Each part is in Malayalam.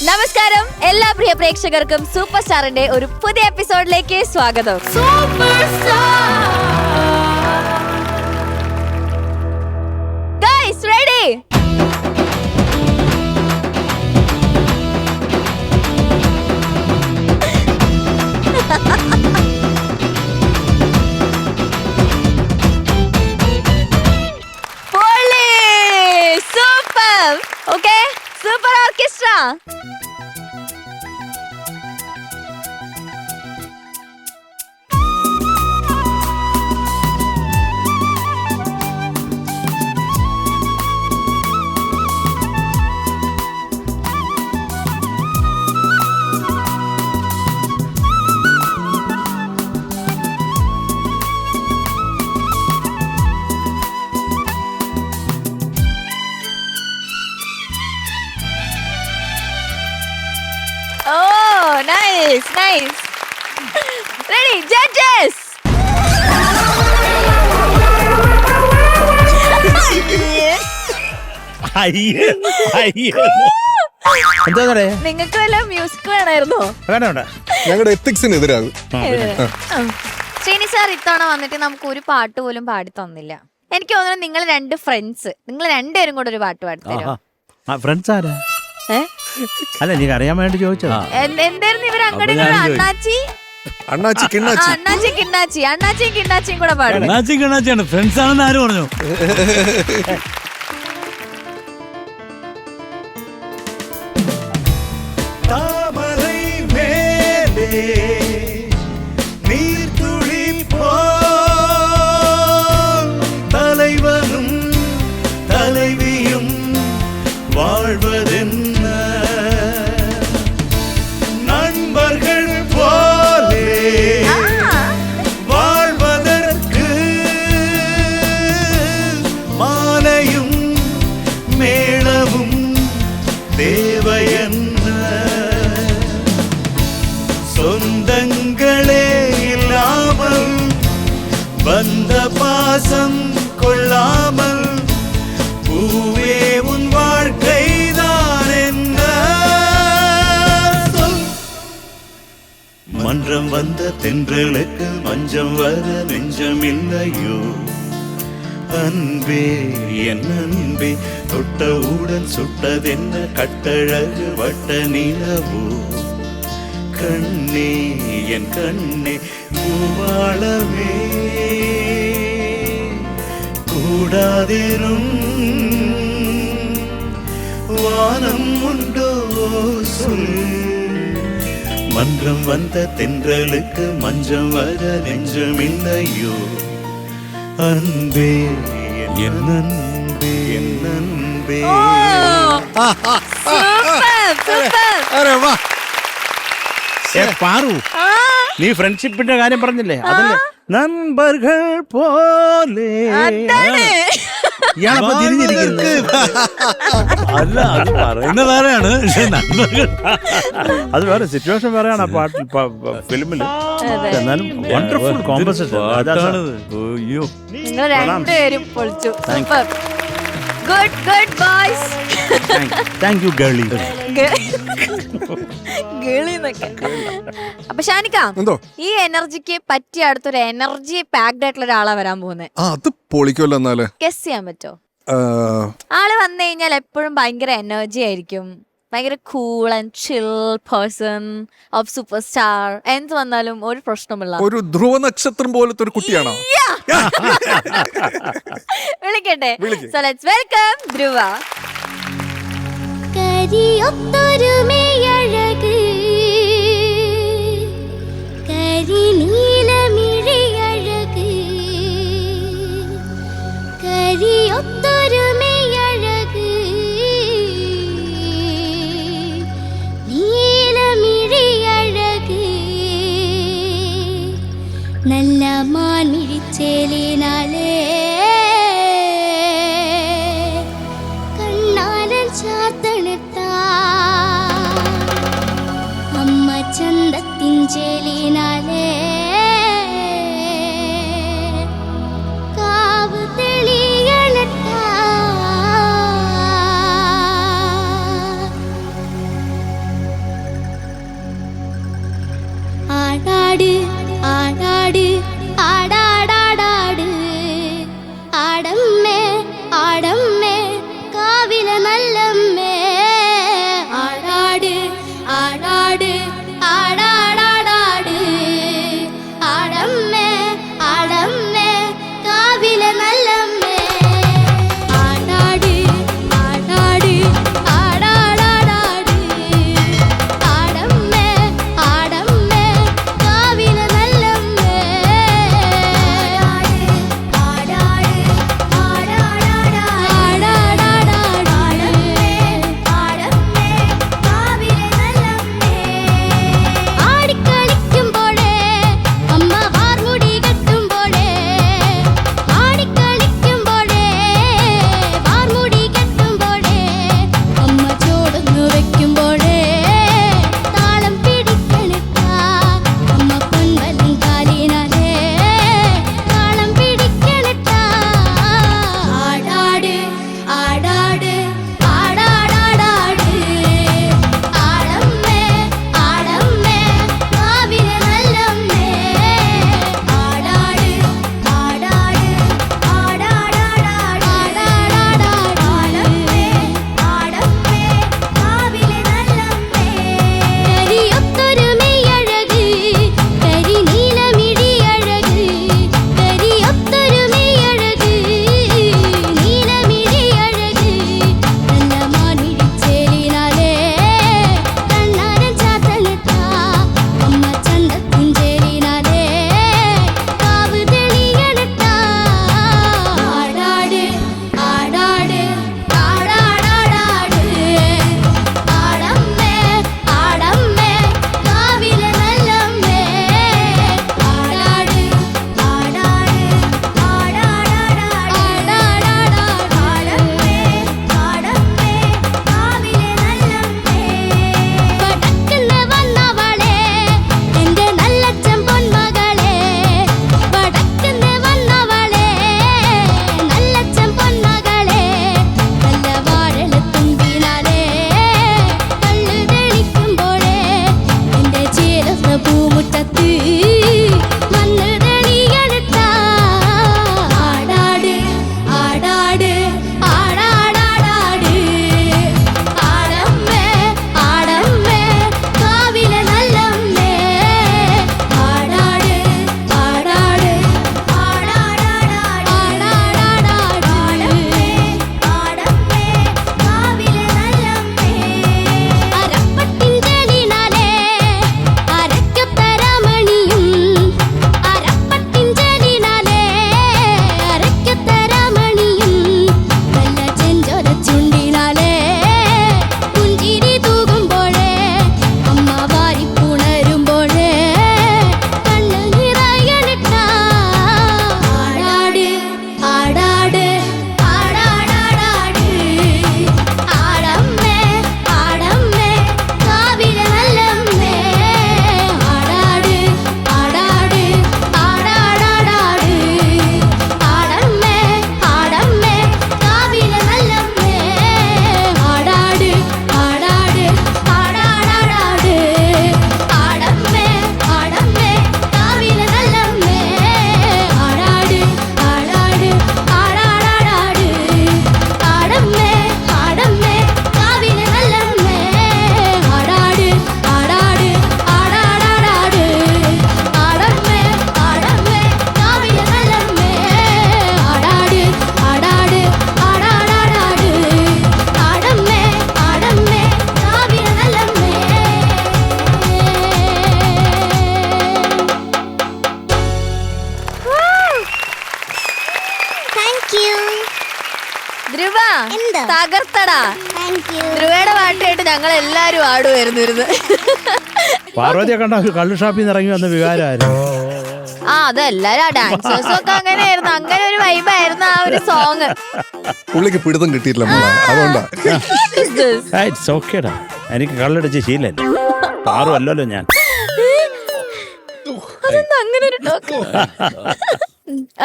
നമസ്കാരം, എല്ലാ പ്രിയ പ്രേക്ഷകർക്കും സൂപ്പർ സ്റ്റാറിന്റെ ഒരു പുതിയ എപ്പിസോഡിലേക്ക് സ്വാഗതം. Super star guys, ready? Super. Okay, super orchestra. Oh, nice, nice. Ready, judges. നിങ്ങൾക്ക് വല്ല മ്യൂസിക് വേണമായിരുന്നോ? ഞങ്ങളുടെ എത്തിക്സിനെതിരാകും. ശ്രീനി സാർ ഇത്തവണ വന്നിട്ട് നമുക്ക് ഒരു പാട്ട് പോലും പാടി തന്നില്ല. എനിക്ക് തോന്നുന്നു നിങ്ങൾ രണ്ട് ഫ്രണ്ട്സ്, നിങ്ങൾ രണ്ടുപേരും കൂടെ ഒരു പാട്ട് പാടിത്തരും. ഫ്രണ്ട്സ് ആരാ? അല്ല, നീ അറിയാൻ വേണ്ടി ചോദിച്ചതാ. എന്തായിരുന്നു ഇവർ അങ്ങോട്ട് അണ്ണാച്ചി കിണ്ണാച്ചിയും കൂടെ പാടും. കിണ്ണാച്ചിയാണ് ഫ്രണ്ട്സ് ആണെന്ന് ആര് പറഞ്ഞു? தலைவனும் தலைவியும் வாழ்வதென்ன நண்பர்கள் போலே வாழ்வதற்கு மாலையும் மேளமும் தேவையென்ன சொந்தங்களே இல்லாமல் வந்த பாசம் கொள்ளாமல் பூவே உன் வாழ்க்கைதான் என்ன சொல். மன்றம் வந்த தென்றலுக்கு மஞ்சம் வர நெஞ்சம் இல்லையோ அன்பே என் அன்பே தொட்டவுடன் சுட்டதென்ன கட்டழகு வட்ட நிலவோ கண்ணே என் கண்ணே பூவாளமே கூடாதிரும் வானம் உண்டோ சொல். மன்றம் வந்த தென்றலுக்கு மஞ்சம் வர நெஞ்சம் இல்லையோ அன்பே என் அன்பே என் அன்பே. പാറു, നീ ഫ്രണ്ട്ഷിപ്പിന്റെ കാര്യം പറഞ്ഞില്ലേ? അതല്ലേ നമ്പറുകൾ പോലെ ഇയാളപ്പോ തിരിഞ്ഞിരിക്കുന്നത്. അല്ല, അത് പറയുന്ന വേറെയാണ്, അത് വേറെ സിറ്റുവേഷൻ വേറെയാണ് ആ പാട്ടിൽ, ഫിലിമില്. എന്നാലും വണ്ടർഫുൾ കോമ്പസിഷൻ. നിങ്ങൾ രണ്ടുപേരും പൊളിച്ചു. Super. Good good boys. Thank you Gely. അപ്പൊ ഷാനിക്ക, ഈ എനർജിക്ക് പറ്റിയ അടുത്തൊരു എനർജി പാക്ഡ് ആയിട്ടുള്ള ഒരാളാ വരാൻ പോകുന്നത്. അത് പൊളിക്കുമല്ലോ. എന്നാല് ഗസ് ചെയ്യാൻ പറ്റോ? ആള് വന്നു കഴിഞ്ഞാൽ എപ്പോഴും ഭയങ്കര എനർജി ആയിരിക്കും, ഭയങ്കര cool and chill person of super star. എന്ത് വന്നാലും ഒരു പ്രശ്നമില്ല. ഒരു ധ്രുവ നക്ഷത്രം പോലത്തെ ഒരു കുട്ടിയാണോ? വിളിക്കട്ടെ. So let's welcome Dhruva. കരിയൊത്തൊരുമയഴക് കരിനീലമിഴിയഴക് കരിയൊത്തൊരുമയഴക് നീലമിഴിയഴക് നല്ല മാൻമിഴിച്ചേലിനാലേ കണ്ണാലൻ ചാത്തണത്താ ആടാട് ആടാട് ആടാടാടാട് ആടമ്മേ ആടമ്മേ കാവിലെ നല്ലമ്മേ ആടാട് ആടാട് ആടാടാടാട് ആടമ്മേ ആടമ്മേ കാവിലെ നല്ലമ്മേ ആടാട് ആടാട് ആടാടാടാട് ആടമ്മേ ആടമ്മേ കാവിലെ നല്ലമ്മേ ആടിക്കളിക്കുമ്പോഴേ അമ്മ വാർമുടി കെട്ടുമ്പോഴേ ആടിക്കളിക്കുമ്പോഴേ വാർമുടി കെട്ടുമ്പോഴേ അമ്മ ചോടൊന്നു വെക്കുമ്പോഴേ താളം പിടിക്കണിട്ടാ അമ്മ പൊൻവലം കാലിനാലേ താളം പിടിക്കണിട്ടാ ആടാട് ആടാട് ആടാടാടാട് ആടമ്മേ ആടമ്മേ കാവിലെ നല്ലമ്മേ ആടാട് ആടാട് ആടാടാടാട് ആടമ്മേ ആടമ്മേ കാവിലെ നല്ലമ്മേ കരിയൊത്തൊരു മെയ്യഴക് കരിനീലമിഴിയഴക് കരിയൊത്തൊരു മെയ്യഴക് നീലമിഴിയഴക് നല്ല മാൻമിഴിച്ചേലിനാലേ കണ്ണാരൻ ചാത്തനിട്ടാ അമ്മ ചന്തക്കുഞ്ചേലിനാലേ കാവ് തെളിയണട്ടാ ആടാട് ആടാട് ആടാടാടാട് ആടമ്മേ ആടമ്മേ കാവിലെ നല്ലമ്മേ ആടാട് ആടാട് ആടാടാടാട് ആടമ്മേ ആടമ്മേ കാവിലെ നല്ലമ്മേ വടക്കുന്ന് വന്നവളെ എന്റെ നല്ലച്ചൻ പൊന്മകളെ വടക്കുന്ന് വന്നവളെ നല്ലച്ചൻ പൊന്മകളെ നല്ല വാഴത്തുമ്പിനാലേ കള്ളു തെളിക്കുമ്പോഴേ എന്റെ ചേലത്ത പൂമുറ്റത്ത് മണ്ണ് തെളിയണട്ടാ ആടാട് ആടാട് ആടാടാടാട് ആടമ്മേ ആടമ്മേ കാവിലെ നല്ലമ്മേ ആടാട് ആടാട് ആടാടാടാട് ആടാടാടാട് ആടമ്മേ കാവിലെ നല്ലമ്മേ അരപ്പട്ടിൻ ജലിനാലേ അരക്കത്തരമണിയും അരപ്പട്ടിൻ ജലിനാലേ അരക്കത്തരമണിയും നല്ല ചെഞ്ചോര ചുണ്ടിനാലേ പുഞ്ചിരി തൂകുമ്പോഴേ അമ്മ വാരിപ്പുണരുമ്പോഴേ കണ്ണ് നിറയണട്ടാ ആടാട് ആടാട് ആടാടാടാട് ആടമ്മേ ആടമ്മേ കാവിലെ നല്ലമ്മേ ആടാട് ആടാട് ആടാടാടാട് ആടമ്മേ ആടമ്മേ കാവിലെ നല്ലമ്മേ ആടാട് ആടാട് ആടാടാടാട് ആടമ്മേ ആടമ്മേ കാവിലെ നല്ലമ്മേ ആടാട് ആടാട് ആടാടാടാട് ആടമ്മേ ആടമ്മേ കാവിലെ നല്ലമ്മേ ആടാട് ആടാട് ആടാടാടാട് ആടമ്മേ ആടമ്മേ കാവിലെ നല്ലമ്മേ ആടാട് ആടാട് ആടാടാടാട് ആടമ്മേ ആടമ്മേ കാവിലെ നല്ലമ്മേ താങ്ക് യു ധ്രുവ എന്താ? തകർത്തടാ. താങ്ക് യു ധ്രുവയുടെ പാട്ട് കേട്ട് ഞങ്ങൾ എല്ലാരും ആടുമായിരുന്നു ഇരുന്ന്. പാർവതിയെ കണ്ട കള്ളു ഷാപ്പിൽ നിന്ന് ഇറങ്ങി വന്ന വികാരമായിരുന്നു. ആ അതെല്ലാരും ഡാൻസേഴ്സും ഒക്കെ അങ്ങനെയായിരുന്നു. അങ്ങനെ ഒരു വൈബായിരുന്നു ആ ഒരു സോങ്. പുള്ളിക്ക് പിടുത്തം കിട്ടിയിട്ടില്ല മോളെ, അതുകൊണ്ടാ. ഇറ്റ്സ് ഓക്കേടാ, എനിക്ക് കള്ളടിച്ച് ശീലല്ലേ. പാറു അല്ലല്ലോ ഞാൻ. അതെന്താ അങ്ങനെ ഒരു ടോക്ക്?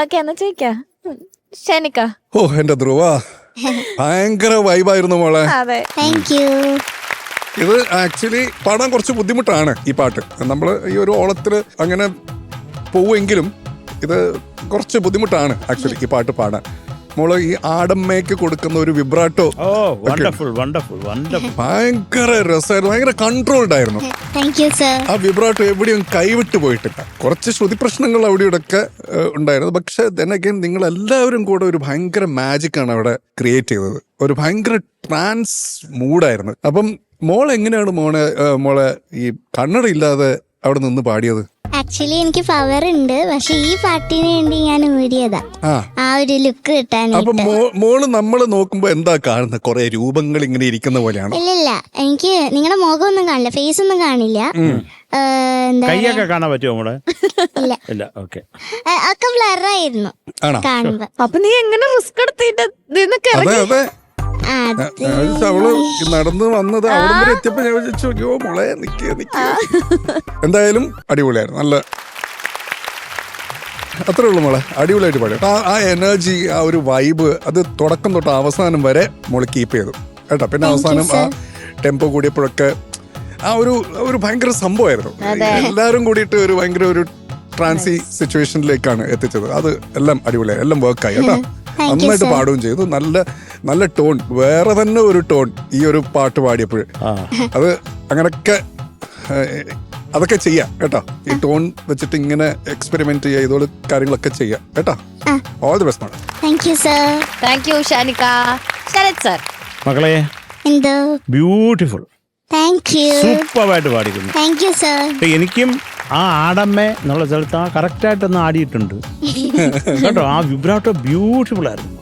ഓക്കെ എന്നാ ചോദിക്കാ ഷനിക്ക. ഓ എന്റെ ധ്രുവ ഭയങ്കര വൈബായിരുന്നു മോളെ. അതെ താങ്ക് യു ഇത് ആക്ച്വലി പാടാൻ കുറച്ച് ബുദ്ധിമുട്ടാണ് ഈ പാട്ട്. നമ്മൾ ഈ ഒരു ഓളത്തിൽ അങ്ങനെ പോവുമെങ്കിലും ഇത് കുറച്ച് ബുദ്ധിമുട്ടാണ് ആക്ച്വലി ഈ പാട്ട് പാടാൻ. മോള് ഈ ആടമ്മയ്ക്ക് കൊടുക്കുന്ന ഒരു വിബ്രാട്ടോ ഭയങ്കര രസമായിരുന്നു, ഭയങ്കര കൺട്രോൾഡ് ആയിരുന്നു. Thank you sir. ആ വിബ്രാട്ടോ എവിടെയും കൈവിട്ട് പോയിട്ടില്ല. കുറച്ച് ശ്രുതി പ്രശ്നങ്ങൾ അവിടെ ഇവിടെയൊക്കെ ഉണ്ടായിരുന്നു. പക്ഷെ then again നിങ്ങൾ എല്ലാവരും കൂടെ ഒരു ഭയങ്കര മാജിക് ആണ് അവിടെ ക്രിയേറ്റ് ചെയ്തത്. ഒരു ഭയങ്കര ട്രാൻസ് മൂഡായിരുന്നു. അപ്പം മോൾ എങ്ങനെയാണ് മോളെ ഈ കണ്ണട ഇല്ലാതെ അവിടെ നിന്ന് പാടിയത്? ആക്ച്വലി എനിക്ക് പവർ ഉണ്ട്, പക്ഷെ ഈ പാട്ടിന് വേണ്ടി ഞാൻ ഊരിയതാ ആ ഒരു ലുക്ക് കിട്ടാൻ. അപ്പൊ മോള് നമ്മള് നോക്കുമ്പോ എന്താ കാണുന്നത്? കുറെ രൂപങ്ങൾ ഇങ്ങനെ ഇരിക്കുന്ന പോലെയാണ്. ഇല്ല എനിക്ക് നിങ്ങളുടെ മുഖം ഒന്നും കാണില്ല, ഫേസ് ഒന്നും കാണില്ല. കൈയൊക്കെ കാണാൻ പറ്റുമോ മോളെ? ഇല്ല ഇല്ല. ഓക്കെ. ഒക്കെ ബ്ലറായിരുന്നു കാണുമ്പോ. അപ്പൊ നീ എങ്ങനെ റിസ്ക് എടുത്തിട്ട് അതെ അതെ. അവള് നടന്ന് വന്നത് അവിടെ വരെ എത്തിയപ്പോ ഞാൻ വിളിച്ചു, അയ്യോ മോളെ നിക്ക. എന്തായാലും അടിപൊളിയായിരുന്നു. നല്ല അത്രേ ഉള്ളു മോളെ, അടിപൊളിയായിട്ട് പാടി. ആ എനർജി, ആ ഒരു വൈബ്, അത് തുടക്കം തൊട്ട് അവസാനം വരെ മോള് കീപ്പ് ചെയ്തു കേട്ടോ. പിന്നെ അവസാനം ആ ടെമ്പോ കൂടിയപ്പോഴൊക്കെ ആ ഒരു ഭയങ്കര സംഭവമായിരുന്നു. എല്ലാരും കൂടിയിട്ട് ഒരു ഭയങ്കര ഒരു ട്രാൻസി സിറ്റുവേഷനിലേക്കാണ് എത്തിച്ചത്. അത് എല്ലാം അടിപൊളിയായി, എല്ലാം വർക്കായി കേട്ടോ. നന്നായിട്ട് പാടുകയും ചെയ്തു. നല്ല ടോൺ, വേറെ തന്നെ ഒരു ടോൺ ഈ ഒരു പാട്ട് പാടിയപ്പോൾ. അത് അങ്ങനൊക്കെ അതൊക്കെ ചെയ്യാം കേട്ടോ. ഈ ടോൺ വെച്ചിട്ട് ഇങ്ങനെ എക്സ്പെരിമെന്റ് ചെയ്യുക, ഇതോട് കാര്യങ്ങളൊക്കെ ചെയ്യാം കേട്ടോ. All the best. Thank you sir. Thank you Shanika. Sharath sir. മകളെ എന്തോ ബ്യൂട്ടിഫുൾ, താങ്ക് യു, സൂപ്പറായിട്ട് പാടിക്കുന്നു. Thank you sir. എനിക്കും ആ ആടമ്മ എന്നുള്ള സ്ഥലത്ത് ആ കറക്റ്റായിട്ടൊന്ന് ആടിയിട്ടുണ്ട് കേട്ടോ. ആ വിബ്രാട്ടോ ബ്യൂട്ടിഫുൾ ആയിരുന്നു.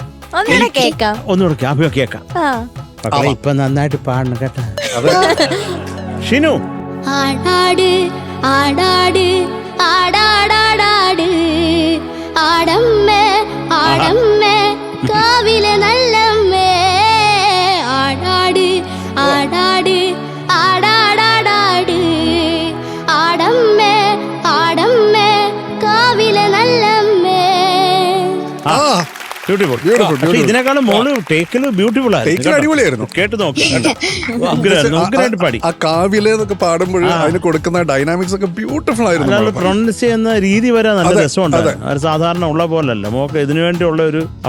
ഒന്നുകൂടെ കേക്കാം. മക്കളെ ഇപ്പൊ നന്നായിട്ട് പാടണം കേട്ടോ. ഷിനു. ആടാട് ആടാട് ആടാടാടാട് ആടമ്മേ ആടമ്മേ കാവിലെ നല്ലമ്മേ ആടാട് ആടാട് ആടാടാടാട് ആടമ്മേ ആടമ്മേ കാവിലെ നല്ലമ്മേ. ഇതിനേക്കാളും മോള് ടേക്കില് ബ്യൂട്ടിഫുൾ അടിപൊളിയായിരുന്നു. കേട്ട് നോക്കി പാടി. ആ കാവിലെ എന്നൊക്കെ പാടുമ്പോൾ അതിന് കൊടുക്കുന്ന ഡൈനാമിക്സ് ഒക്കെ ബ്യൂട്ടിഫുൾ ആയിരുന്നു. പ്രൊണൗൺസ് ചെയ്യുന്ന രീതി വരെ നല്ല രസമുണ്ട്. അത് സാധാരണ ഉള്ള പോലല്ല. മോക്ക് ഇതിനു വേണ്ടിയുള്ള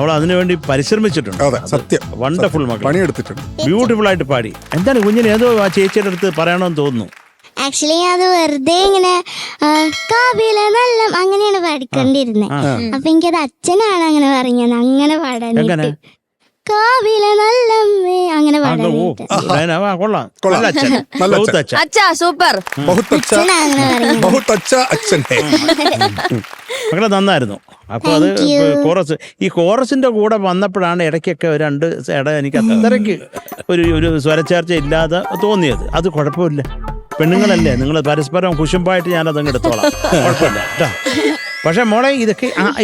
അവൾ അതിനുവേണ്ടി പരിശ്രമിച്ചിട്ടുണ്ട്. സത്യം, വണ്ടർഫുൾ മകൾ, പണിയെടുത്തിട്ടുണ്ട്. ബ്യൂട്ടിഫുൾ ആയിട്ട് പാടി. എന്താണ് കുഞ്ഞിന് ഏതോ ആ ചേച്ചിയുടെ അടുത്ത് പറയണമെന്ന് തോന്നുന്നു. ആക്ച്വലി അത് വെറുതെ ഇങ്ങനെ കാവിലെ നല്ല അങ്ങനെയാണ് പാടിക്കൊണ്ടിരുന്നത്. അപ്പൊ എനിക്കത് അച്ഛനാണ് അങ്ങനെ പറഞ്ഞത് അങ്ങനെ പാടാനായിട്ട്. കാവിലെ നല്ലമ്മേ അങ്ങനെ പാടാനായിട്ട്. സൂപ്പർ. മകളെ നന്നായിരുന്നു. അപ്പൊ അത് ഈ കോറസിന്റെ കൂടെ വന്നപ്പോഴാണ് ഇടയ്ക്കൊക്കെ രണ്ട് എനിക്ക് അത്രയ്ക്ക് ഒരു സ്വരച്ചേർച്ച ഇല്ലാതെ തോന്നിയത്. അത് കുഴപ്പമില്ല, പെണ്ണുങ്ങളല്ലേ നിങ്ങൾ, പരസ്പരം കുശുമ്പായിട്ട് ഞാനതങ്ങ് എടുത്തോളാം, കുഴപ്പമില്ല കേട്ടോ. പക്ഷെ മോളെ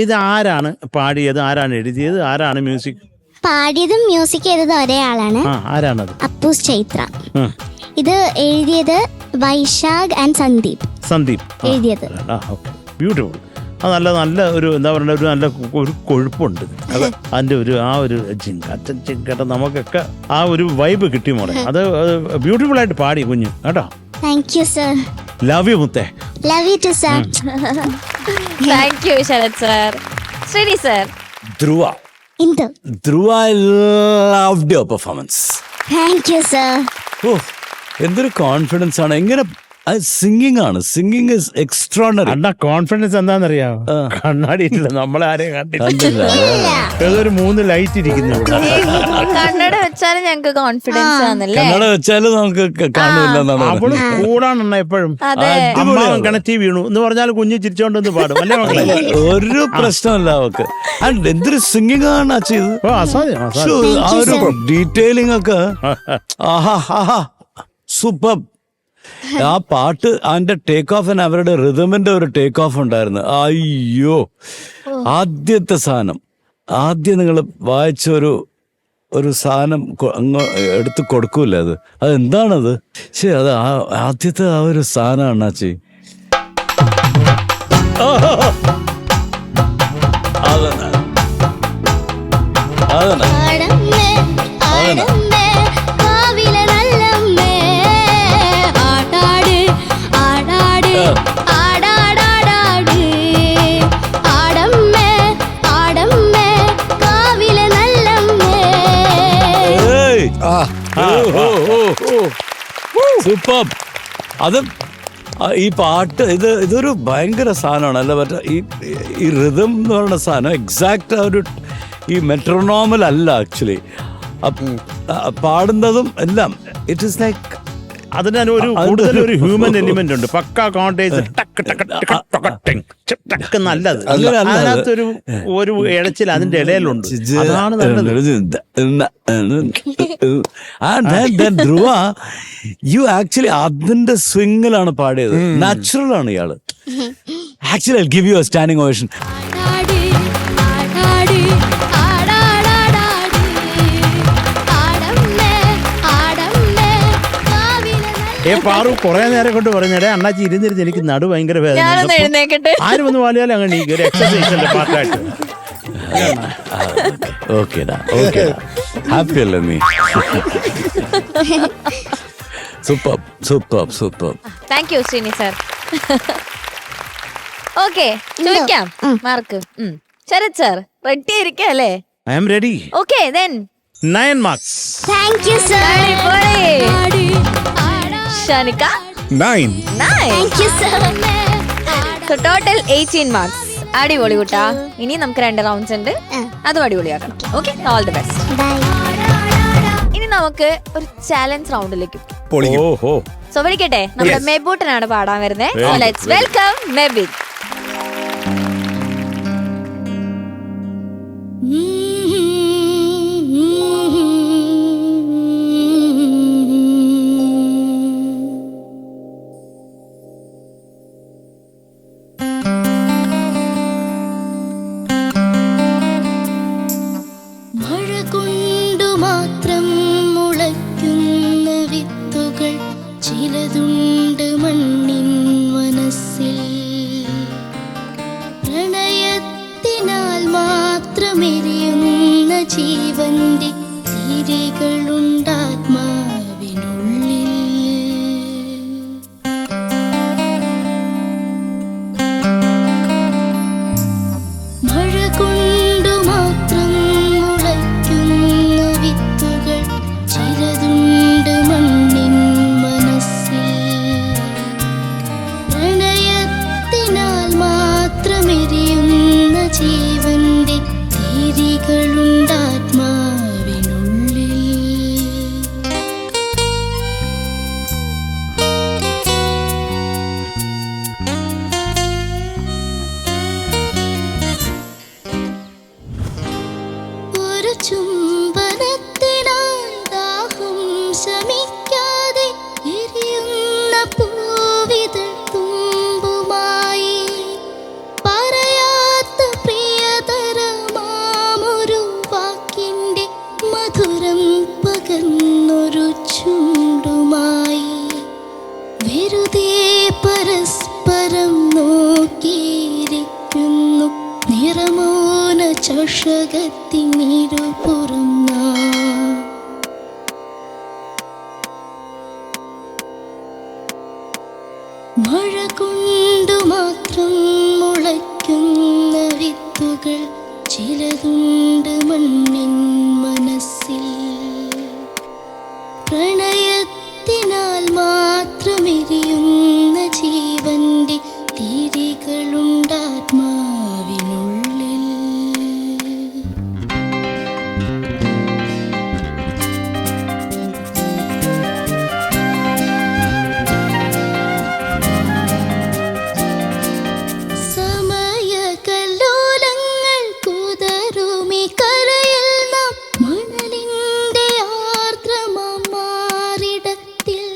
ഇത് ആരാണ് പാടിയത്, ആരാണ് എഴുതിയത്, ആരാണ് മ്യൂസിക് പാടിയതും മ്യൂസിക് ചെയ്തത് ഒരേ ആളാണ്. ആരാണത്? അപ്പൂസ് ചൈത്ര. ഇത് എഴുതിയത് വൈശാഖ് ആൻഡ് സന്ദീപ് എഴുതിയത്. ബ്യൂട്ടിഫുൾ. അത് നല്ല ഒരു എന്താ പറയുക, ഒരു നല്ല ഒരു കൊഴുപ്പുണ്ട് അതിന്റെ ആ ഒരു ചിങ്കട്ട നമുക്കൊക്കെ ആ ഒരു വൈബ് കിട്ടി മോളെ. അത് ബ്യൂട്ടിഫുൾ ആയിട്ട് പാടി കുഞ്ഞു കേട്ടോ. Thank you sir. Love you മുത്തേ. Love you too sir. Thank you Sharath sir. Sreeni sir. Dhruva. I loved your performance. Thank you sir. എന്തൊരു കോൺഫിഡൻസ് ആണ്. എങ്ങനെ സിംഗിങ് ആണ്. Singing is extraordinary. അണ്ണാ കോൺഫിഡൻസ് എന്താണെന്നറിയാമോ? കണ്ണാടിയിട്ടില്ല, നമ്മളെ ആരെയും കണ്ടില്ല. ഏതൊരു 3 ലൈറ്റ് ഇരിക്കുന്നു. കണ്ണട വെച്ചാലും ഞങ്ങക്ക് കോൺഫിഡൻസ് ആണല്ലേ. കണ്ണട വെച്ചാലും നമുക്ക് കാണില്ല. അവള് കൂടാണ് എപ്പോഴും. അമ്മാവൻ കിണറ്റി വീണു എന്ന് പറഞ്ഞാൽ കുഞ്ഞ് ചിരിച്ചോണ്ടെന്ന് പാടും അല്ലേ മക്കളെ? ഒരു പ്രശ്നമല്ല അവക്ക്. എന്തൊരു സിംഗിങ് ആണ് ചെയ്തത്. ആ ഒരു ഡീറ്റെയിലിംഗ് ഒക്കെ സൂപ്പർ. ആ പാട്ട് അതിന്റെ ടേക്ക് ഓഫ്, അവരുടെ റിതമിന്റെ ഒരു ടേക്ക് ഓഫ് ഉണ്ടായിരുന്നു. അയ്യോ, ആദ്യത്തെ സാധനം, ആദ്യം നിങ്ങൾ വായിച്ച ഒരു സാധനം എടുത്ത് കൊടുക്കൂല്ലേ, അതെന്താണത്? ശരി, അത് ആദ്യത്തെ ആ ഒരു സാധനമാണ് അണ്ണാച്ചി. ആടമ്മേ ആടമ്മേ കാവിലെ നല്ലമ്മേ സൂപ്പർ. അത് ഈ പാട്ട് ഇതൊരു ഭയങ്കര സാധനമാണ് അല്ല മറ്റേ ഈ റിതം എന്ന് പറയുന്ന സാധനം എക്സാക്റ്റ് ഒരു ഈ മെട്രോണോമൽ അല്ല ആക്ച്വലി പാടുന്നതും എല്ലാം. ഇറ്റ് ഈസ് ലൈക്ക് അതിന് ഒരു കൂടുതൽ ഒരു ഹ്യൂമൻ എലിമെന്റ് ഉണ്ട്. പക്ക കോണ്ടേജ് നല്ലത്. അതിനകത്തൊരു ഒരു ഇഴച്ചിൽ അതിന്റെ ഇടയിലുണ്ട്. അതാണ് ധ്രുവ യു ആക്ച്വലി അതിന്റെ സ്വിങ്ങിലാണ് പാടിയത്. നാച്ചുറൽ ആണ് ഇയാള്. Actually I give you A standing ovation. Paru കുറെ നേരം കൊണ്ട് പറഞ്ഞേ അണ്ണാച്ചി ഇരുന്നിരുന്ന് എനിക്ക് നടു ഭയങ്കര വേദന. ആരും ഒന്ന് പാലിയാലും അങ്ങനെ ഒരു എക്സസൈസിന്റെ പാർട്ടായിട്ട്. ഹാപ്പി അല്ലേ നീ? Super super super. Thank you Sreeni sir. Okay, ചോദിക്കാം മാർക്ക്. ശരത് സർ റെഡി ആയിരിക്കാം അല്ലേ? I am ready. Okay then 9 marks. Thank you sir. Shanika 9. Thank you sir. So total 18 marks. അടിപൊളി കൂട്ടാ. ഇനി നമുക്ക് 2 റൗണ്ട്സ് ഉണ്ട്, അതും അടിപൊളിയാക്കണം. Okay, all the best. Bye. ഇനി നമുക്ക് ഒരു ചാലഞ്ച് റൗണ്ടിലേക്ക്. ഓഹോ. സോ വിളിക്കട്ടെ, നമ്മുടെ മെബൂട്ടനാണ് പാടാൻ വരുന്നത്. So let's welcome Mebin. ജീവന്റെ തിരികളുണ്ടാത്മാവിനുള്ളിൽ. മഴ കൊണ്ടു മാത്രം മുളയ്ക്കുന്ന വിത്തുകൾ ചിലതുണ്ട് മണ്ണിൻ മനസ്സിൽ. പ്രണയത്തിനാൽ മാത്രമെരിയുന്ന ജീവന്റെ തിരികളുണ്ടാത്മാവിനുള്ളിൽ. ഒരു ചുംബനത്തിനായി ദാഹം ശമിക്കാതെ എരിയുന്ന പൂവിതൾ തുമ്പുമായി പറയാത്ത പ്രിയതരമാമൊരു വാക്കിന്റെ മധുരം പകർന്നൊരു ചുണ്ടുമായി വെറുതെ പരസ്പരം നോക്കിയിരിക്കുന്നു നിറമോന ചഷകത്തിനിരുപുറം നാം. മഴ കൊണ്ടു മാത്രം മുളയ്ക്കുന്ന വിത്തുകൾ ചിലതുണ്ട് മണ്ണിൻ മനസ്സിൽ. പ്രണയത്തിനാൽ മാത്രമെരിയുന്ന ജീവന്റെ തിരികളുണ്ടാത്മാവിനുള്ളിൽ. സമയകലോലങ്ങൾ കുതറുമി കരയിൽ നാം മണലിന്റെ ആർദ്രമാം മാറിടത്തിൽ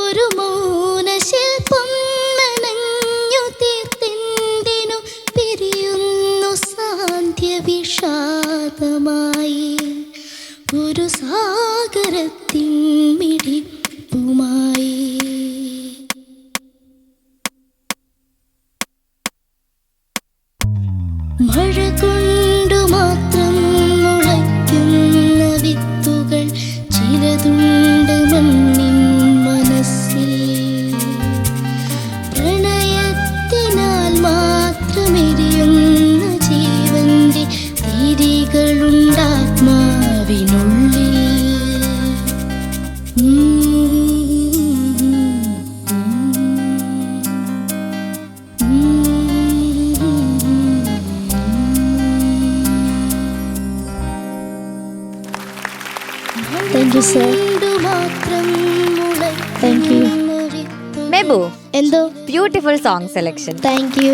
ഒരു മൗനശില്പം നനഞ്ഞു തീർത്തെന്തിനു പിരിയുന്നു സാന്ധ്യ വിഷാദമായി ഒരു സാഗരത്തിൻ മിടിപ്പുമായി. മഴ കൊണ്ടു മാത്രം മുളയ്ക്കുന്ന വിത്തുകൾ ചിലതുണ്ട് മണ്ണിൻ മനസ്സിൽ. പ്രണയത്തിനാൽ മാത്രമെരിയുന്ന ജീവന്റെ തിരികളുണ്ടാത്മാവിനുള്ളിൽ. You sir. Thank you. Mebu, എന്തോ? Beautiful song selection. Thank you.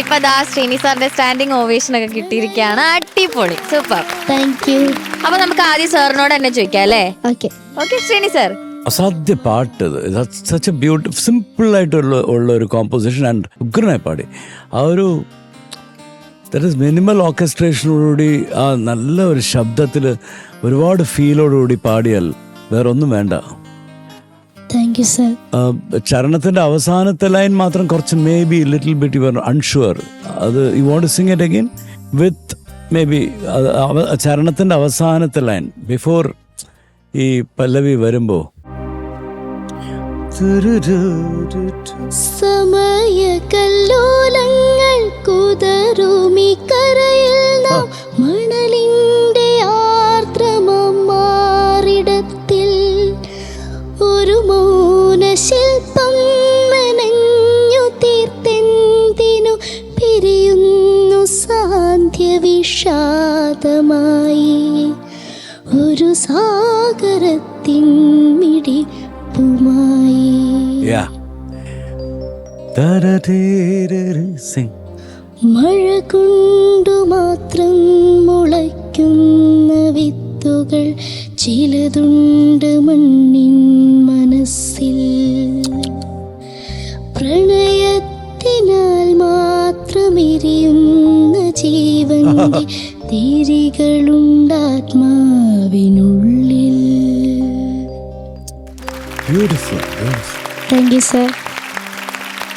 ഇപ്പൊ ദാ ശ്രീനി സാറിന്റെ സ്റ്റാൻഡിങ് ഓവേഷൻ ഒക്കെ കിട്ടിയിരിക്കുകയാണ്. അടിപൊളി, സൂപ്പർ. Thank U. അപ്പൊ നമുക്ക് ആദ്യം സാറിനോട് തന്നെ ചോദിക്കാം അല്ലേ? ഓക്കെ. Okay Sreeni sir. അസാധ്യ പാട്ട്, സച്ച് എ ബ്യൂട്ടിഫുൾ സിമ്പിൾ ആയിട്ടുള്ള ഒരു കോമ്പോസിഷൻ ആൻഡ് ഉഗ്രനായി പാടി. ആ ഒരു ദാറ്റ് ഈസ് മിനിമൽ ഓർക്കസ്ട്രേഷനോടുകൂടി ആ നല്ല ഒരു ശബ്ദത്തിൽ ഒരുപാട് ഫീലോടുകൂടി പാടിയാൽ വേറൊന്നും വേണ്ട. Thank you sir. ചരണത്തിന്റെ അവസാനത്തെ ലൈൻ മാത്രം കുറച്ച് maybe little bit you are unsure. അത് you want to sing it again with maybe ചരണത്തിന്റെ അവസാനത്തെ ലൈൻ ബിഫോർ ഈ പല്ലവി വരുമ്പോ സമയകല്ലോലങ്ങൾ കുതറുമി കരയിൽ നാം മണലിന്റെ ആർദ്രമാറിടത്തിൽ ഒരു മൗനശില്പം മെനഞ്ഞു തീർത്തെന്തിനു പിരിയുന്നു സാന്ധ്യ വിഷാദമായി ഒരു സാഗരത്തിൻ മിടിപ്പുമായി. മഴ കൊണ്ടു മാത്രം മുളയ്ക്കുന്ന വിത്തുകൾ ചിലതുണ്ട് മണ്ണിൻ മനസ്സിൽ. പ്രണയത്തിനാൽ മാത്രമെരിയുന്ന ജീവന്റെ തിരികളുണ്ടാത്മാവിനുള്ളിൽ. ബ്യൂട്ടിഫുൾ. Thank you sir.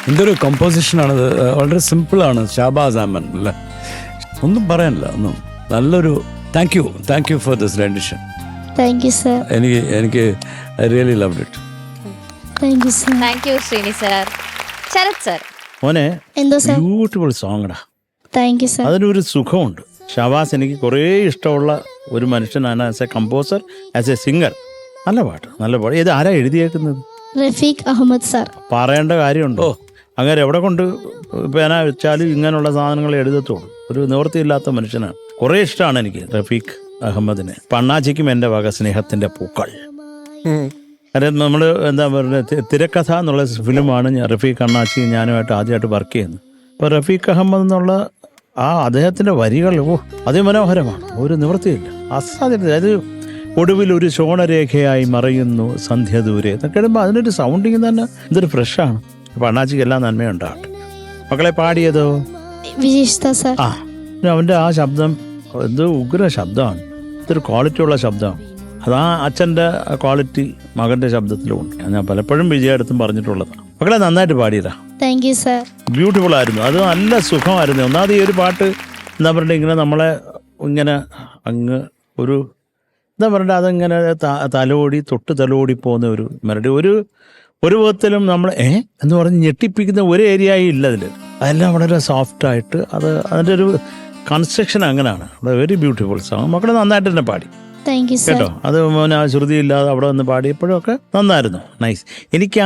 എന്തൊരു കമ്പോസിഷനാണത്. വളരെ സിമ്പിളാണ്. ഷാബാസ് അഹമ്മദ് അല്ലേ, ഒന്നും പറയാനില്ല. ഒന്നും നല്ലൊരു thank you for this rendition. Thank you sir. എനിക്ക് I really loved it. Thank you sir. Thank you Sreeni sir. Sharath sir. മോനെ, എന്തോ സർ? ബ്യൂട്ടിഫുൾ സോങ്ങടാ. Thank you sir. അതിനൊരു സുഖമുണ്ട്. ഷാബാസ് എനിക്ക് കുറേ ഇഷ്ടമുള്ള ഒരു മനുഷ്യനാണ് as a composer, as a singer. നല്ല പാട്ട്, നല്ല പാട്ട്. ഇത് ആരാ എഴുതിയേക്കുന്നത്? റഫീഖ് അഹമ്മദ് സാർ. പറയേണ്ട കാര്യമുണ്ടോ? അങ്ങനെ എവിടെ കൊണ്ട് പേന വെച്ചാലും ഇങ്ങനെയുള്ള സാധനങ്ങൾ എഴുതത്തുള്ളൂ. ഒരു നിവൃത്തിയില്ലാത്ത മനുഷ്യനാണ്. കുറേ ഇഷ്ടമാണ് എനിക്ക് റഫീഖ് അഹമ്മദിനെ. പണ്ണാച്ചിക്കും എൻ്റെ വക സ്നേഹത്തിൻ്റെ പൂക്കൾ. കാര്യം നമ്മൾ എന്താ പറയുക, തിരക്കഥ എന്നുള്ള ഫിലിമാണ് റഫീഖ് അണ്ണാച്ചി ഞാനുമായിട്ട് ആദ്യമായിട്ട് വർക്ക് ചെയ്യുന്നത്. അപ്പോൾ റഫീഖ് അഹമ്മദ് എന്നുള്ള ആ അദ്ദേഹത്തിൻ്റെ വരികൾ അതിമനോഹരമാണ്. ഒരു നിവൃത്തിയില്ല, അസാധ്യത. അതായത് ഒടുവിൽ ഒരു ശോണരേഖയായി മറയുന്നു സന്ധ്യ ദൂരെ എന്നൊക്കെ ഇടുമ്പോൾ അതിനൊരു സൗണ്ടിങ് തന്നെ എന്തൊരു ഫ്രഷാണ്. അപ്പം അണ്ണാച്ചിക്ക് എല്ലാം നന്മയുണ്ടാകട്ടെ. മക്കളെ പാടിയതോ വിജേഷ്ത സാർ. ആ, അവൻ്റെ ആ ശബ്ദം എന്ത് ഉഗ്ര ശബ്ദമാണ്. ഇതൊരു ക്വാളിറ്റി ഉള്ള ശബ്ദമാണ്. അതാ അച്ഛൻ്റെ ക്വാളിറ്റി മകൻ്റെ ശബ്ദത്തിലും ഉണ്ട്. ഞാൻ പലപ്പോഴും വിജയടുത്തും പറഞ്ഞിട്ടുള്ളതാണ്. മക്കളെ നന്നായിട്ട് പാടിയതാ. Thank you sir. ബ്യൂട്ടിഫുൾ ആയിരുന്നു. അത് നല്ല സുഖമായിരുന്നു. ഒന്നാമത് ഈ ഒരു പാട്ട് എന്താ പറയുക, ഇങ്ങനെ നമ്മളെ ഇങ്ങനെ അങ്ങ് ഒരു എന്താ പറയുക, അതിങ്ങനെ തലോടി തലോടി പോകുന്ന ഒരു മെലഡി. ഒരു വിധത്തിലും നമ്മൾ എന്ന് പറഞ്ഞ് ഞെട്ടിപ്പിക്കുന്ന ഒരു ഏരിയയും ഇല്ല അതിൽ. അതെല്ലാം വളരെ സോഫ്റ്റായിട്ട് അതിൻ്റെ ഒരു കൺസ്ട്രക്ഷൻ അങ്ങനെയാണ്. Very beautiful song. മക്കളെ നന്നായിട്ട് തന്നെ പാടി കേട്ടോ. അത് മോനെ ആ ശ്രുതിയില്ലാതെ അവിടെ വന്ന് പാടിയപ്പോഴും ഒക്കെ നന്നായിരുന്നു. നൈസ്. എനിക്ക്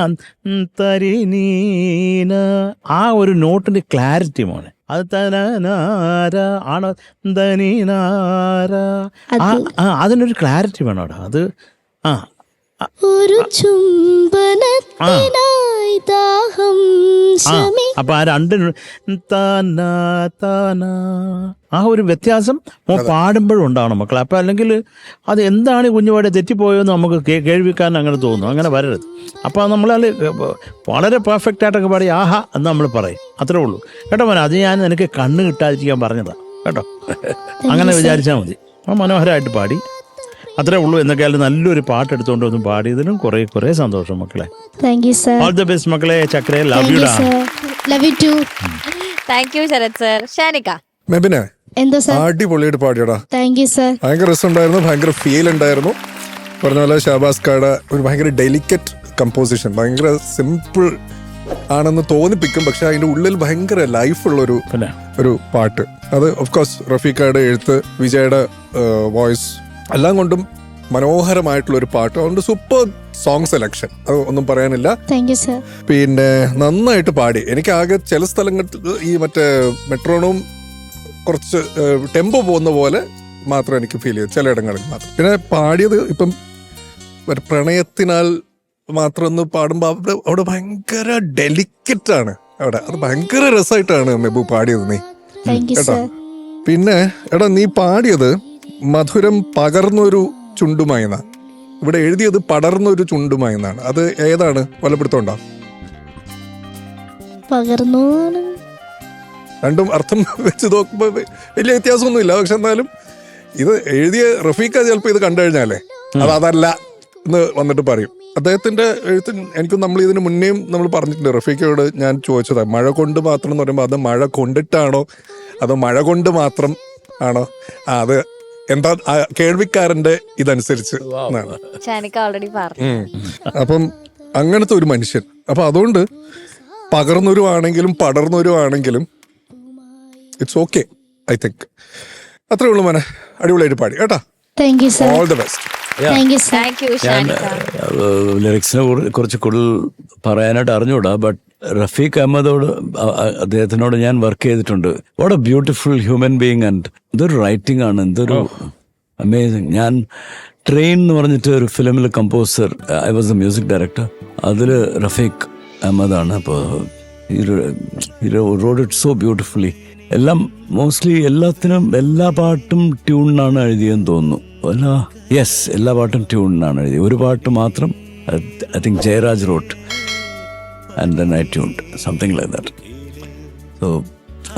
ആ ഒരു നോട്ടിൻ്റെ ക്ലാരിറ്റി മോനെ, അത് തനാര ആണോ തനീനാര, അതിനൊരു ക്ലാരിറ്റി വേണം അവിടെ. അത് ഒരു ചുംബനത്തിനായി ദാഹം അപ്പൊ ആ രണ്ടിനും ആ ഒരു വ്യത്യാസം പാടുമ്പോഴും ഉണ്ടാവണം മക്കളെ. അപ്പൊ അല്ലെങ്കിൽ അത് എന്താണ് കുഞ്ഞുപാടെ തെറ്റിപ്പോയെന്ന് നമുക്ക് കേൾവിക്കാൻ അങ്ങനെ തോന്നുന്നു. അങ്ങനെ വരരുത്. അപ്പൊ നമ്മളത് വളരെ പെർഫെക്റ്റ് ആയിട്ടൊക്കെ പാടി ആഹാ എന്ന് നമ്മൾ പറയും. അത്രേ ഉള്ളൂ കേട്ടോ മോനെ. അത് ഞാൻ എനിക്ക് കണ്ണ് കിട്ടാതിരിക്കാൻ പറഞ്ഞതാ കേട്ടോ. അങ്ങനെ വിചാരിച്ചാൽ മതി. മനോഹരമായിട്ട് പാടി, അത്രേ ഉള്ളൂ. എന്നൊക്കെയാലും നല്ലൊരു പാട്ട് എടുത്തുകൊണ്ട് ഒന്നും പാടിയതിനും കുറെ സന്തോഷം മക്കളെ. ഓൾ ദി ബെസ്റ്റ് മക്കളെ. ചക്രേ, love you. Love you too. Thank you Sharath sir. Shanika. മെബിനെ, എന്തോ സർ? അടിപൊളിയായിട്ട് പാടിയടാ. Thank you sir. ഭയങ്കര രസമുണ്ടായിരുന്നു, ഭയങ്കര ഫീൽ ഉണ്ടായിരുന്നു. പറഞ്ഞ പോലെ ഷാബാസ് ഖായുടെ ഒരു ഭയങ്കര ഡെലിക്കറ്റ് കമ്പോസിഷൻ, ഭയങ്കര സിമ്പിൾ ആണെന്ന് തോന്നിപ്പിക്കും, പക്ഷെ അതിന്റെ ഉള്ളിൽ ഭയങ്കര ലൈഫുള്ള ഒരു പാട്ട്. അത് ഓഫ്കോഴ്സ് റഫീഖയുടെ എഴുത്ത്, വിജയുടെ വോയിസ് എല്ലാം കൊണ്ടും മനോഹരമായിട്ടുള്ള ഒരു പാട്ട്. അതുകൊണ്ട് സൂപ്പർ സോങ് സെലക്ഷൻ, അത് ഒന്നും പറയാനില്ല. പിന്നെ നന്നായിട്ട് പാടി. എനിക്ക് ആകെ ചില സ്ഥലങ്ങളിൽ ഈ മറ്റേ മെട്രോണോം കുറച്ച് ടെമ്പോ പോകുന്ന പോലെ മാത്രം എനിക്ക് ഫീൽ ചെയ്തു, ചിലയിടങ്ങളിൽ മാത്രം. പിന്നെ പാടിയത് ഇപ്പം ഒരു പ്രണയത്തിനാൽ മാത്രം ഒന്ന് പാടുമ്പോൾ അവിടെ ഭയങ്കര ഡെലിക്കറ്റ് ആണ് അവിടെ. അത് ഭയങ്കര രസമായിട്ടാണ് മെബു പാടിയത് നീ കേട്ടോ. പിന്നെ എടാ നീ പാടിയത് മധുരം പകർന്നൊരു ചുണ്ടുമായി എന്നാ, ഇവിടെ എഴുതിയത് പടർന്നൊരു ചുണ്ടുമായി എന്നാണ്. അത് ഏതാണ്? വലപ്പെടുത്തോണ്ടോ? പകർന്നു രണ്ടും അർത്ഥം വെച്ച് നോക്കുമ്പോൾ വലിയ വ്യത്യാസമൊന്നുമില്ല. പക്ഷെ എന്നാലും ഇത് എഴുതിയ റഫീഖ ചിലപ്പോൾ ഇത് കണ്ടു കഴിഞ്ഞാലേ അതല്ല എന്ന് വന്നിട്ട് പറയും. അദ്ദേഹത്തിന്റെ എഴുത്ത് എനിക്ക് നമ്മൾ ഇതിന് മുന്നേയും നമ്മൾ പറഞ്ഞിട്ടുണ്ട്. റഫീഖയോട് ഞാൻ ചോദിച്ചതാ, മഴ കൊണ്ട് മാത്രം എന്ന് പറയുമ്പോൾ അത് മഴ കൊണ്ടിട്ടാണോ അതോ മഴ കൊണ്ട് മാത്രം ആണോ? അത് എന്താ കേൾവിക്കാരന്റെ ഇതനുസരിച്ച് എന്നാണ്. ഓൾറെഡി പറഞ്ഞു. അപ്പം അങ്ങനത്തെ ഒരു മനുഷ്യൻ. അപ്പൊ അതുകൊണ്ട് പകർന്നൊരു ആണെങ്കിലും പടർന്നൊരു ആണെങ്കിലും ഇറ്റ്സ് ഓക്കെ. ഐ തിങ്ക് അത്രേ ഉള്ളൂ മോനെ. അടിപൊളിയായിട്ട് പാടി കേട്ടാ. Thank you sir. All the best. Thank you sir. Thank U ഞാൻ ലിറിക്സിനെ കുറിച്ച് കൂടുതൽ പറയാനായിട്ട് അറിഞ്ഞൂടാ. ബട്ട് റഫീഖ് അഹമ്മദോട് അദ്ദേഹത്തിനോട് ഞാൻ വർക്ക് ചെയ്തിട്ടുണ്ട്. What A beautiful human being. And ഇതൊരു റൈറ്റിംഗ് ആണ്, എന്തൊരു അമേസിങ്. ഞാൻ ട്രെയിൻ എന്ന് പറഞ്ഞിട്ട് ഒരു ഫിലിമിൽ composer, I was the music director. അതിൽ റഫീഖ് അഹമ്മദാണ്. അപ്പോൾ റോഡ് ഇറ്റ് സോ ബ്യൂട്ടിഫുള്ളി. എല്ലാം മോസ്റ്റ്ലി എല്ലാത്തിനും എല്ലാ പാട്ടും ട്യൂണിനാണ് എഴുതിയെന്ന് തോന്നുന്നു. യെസ്, എല്ലാ പാട്ടും ട്യൂണിനാണ് എഴുതി. ഒരു പാട്ട് മാത്രം I think Jayaraj wrote and then I tuned something like that. So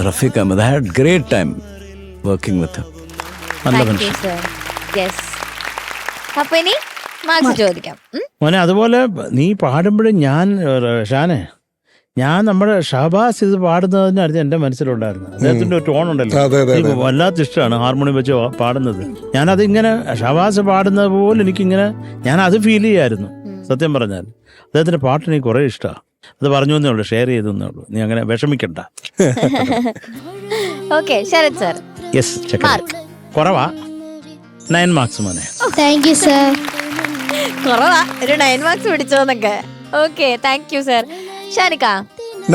Rafiq Ahmed, I had great time working with him. Thank you sir. Yes. അപ്പൊ ഇനി മാർക്സ് ചോദിക്കാം. മോനെ അതുപോലെ നീ പാടുമ്പോഴും ഷാനെ ഞാൻ നമ്മുടെ ഷഹബാസ് ഇത് പാടുന്നതിനടുത്ത് എൻ്റെ മനസ്സിലുണ്ടായിരുന്നു. അദ്ദേഹത്തിന്റെ ഒരു ടോൺ ഉണ്ടല്ലോ, എനിക്ക് വല്ലാത്ത ഇഷ്ടമാണ് ഹാർമോണിയം വെച്ച് പാടുന്നത്. ഞാനതിങ്ങനെ ഷഹബാസ് പാടുന്നത് പോലെ എനിക്കിങ്ങനെ ഞാനത് ഫീൽ ചെയ്യായിരുന്നു. സത്യം പറഞ്ഞാൽ അദ്ദേഹത്തിന്റെ പാട്ട് എനിക്ക് കുറേ ഇഷ്ടമാണ്. അത് പറഞ്ഞു എന്നേ ഉള്ളൂ, ഷെയർ ചെയ്തേ ഉള്ളൂ. നീ അങ്ങനെ വിഷമിക്കണ്ട. Okay Sarath sir. യെസ്, കുറവാ 9 മാർക്സ് മോനെ. Thank you sir. കുറവാ, ഒരു 9 മാർക്സ് പിടിച്ചോന്നൊക്കെ. Okay thank you sir. Shanika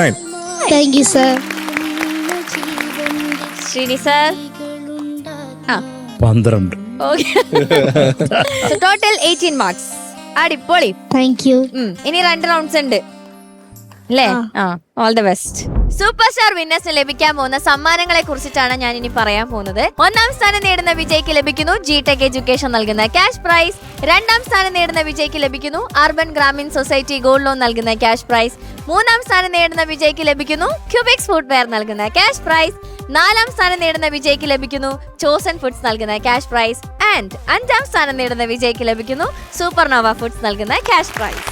9. Thank you sir. Sreeni sir 12. Okay. Total 18 marks. അടിപൊളി. Thank you. ഇനി 2 റൗണ്ട്സ് ഉണ്ട് അല്ലേ? All the best. Super star വിന്നേഴ്സിന് ലഭിക്കാൻ പോകുന്ന സമ്മാനങ്ങളെ കുറിച്ചിട്ടാണ് ഞാൻ ഇനി പറയാൻ പോകുന്നത്. 1ാം സ്ഥാനം നേടുന്ന വിജയ്ക്ക് ലഭിക്കുന്നു ജിടെക് എഡ്യൂക്കേഷൻ നൽകുന്ന ക്യാഷ് പ്രൈസ്. 2ാം സ്ഥാനം നേടുന്ന വിജയ്ക്ക് ലഭിക്കുന്നു urban Grameen society gold loan നൽകുന്ന ക്യാഷ് പ്രൈസ്. 3ാം സ്ഥാനം നേടുന്ന വിജയ്ക്ക് ലഭിക്കുന്നു ക്യൂബിക്സ് ഫുട്വെയർ നൽകുന്ന ക്യാഷ് പ്രൈസ്. 4ാം സ്ഥാനം നേടുന്ന വിജയ്ക്ക് ലഭിക്കുന്നു ചോസൻ ഫുഡ്സ് നൽകുന്ന ക്യാഷ് പ്രൈസ്. ആൻഡ് 5ാം സ്ഥാനം നേടുന്ന വിജയ്ക്ക് ലഭിക്കുന്നു സൂപ്പർനോവ ഫുഡ്സ് നൽകുന്ന ക്യാഷ് പ്രൈസ്.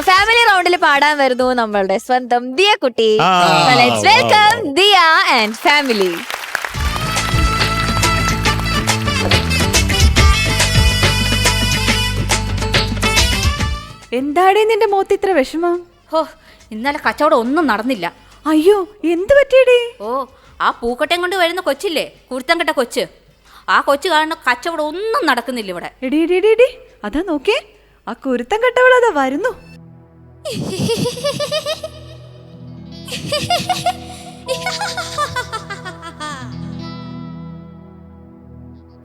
ഫാമിലി റൗണ്ടിൽ പാടാൻ വരുന്നു നമ്മളുടെ സ്വന്തം ദിയ കുട്ടി. Let's welcome Diya and family. എന്താടേ നിന്റെ മോത്ത് ഇത്ര വിഷമം? ഹോ, ഇന്നലെ കച്ചവടം ഒന്നും നടന്നില്ല. അയ്യോ, എന്ത് പറ്റിയടേ? ഓ, ആ പൂക്കട്ടയും കൊണ്ട് വരുന്ന കൊച്ചില്ലേ, കുരുത്തം കെട്ട കൊച്ച്, ആ കൊച്ചു കാണുന്ന കച്ചവടം ഒന്നും നടക്കുന്നില്ല ഇവിടെ. എടി എടി എടി എടി, അതാ നോക്കേ, ആ കുരുത്തം കെട്ടവളതാ വരുന്നു.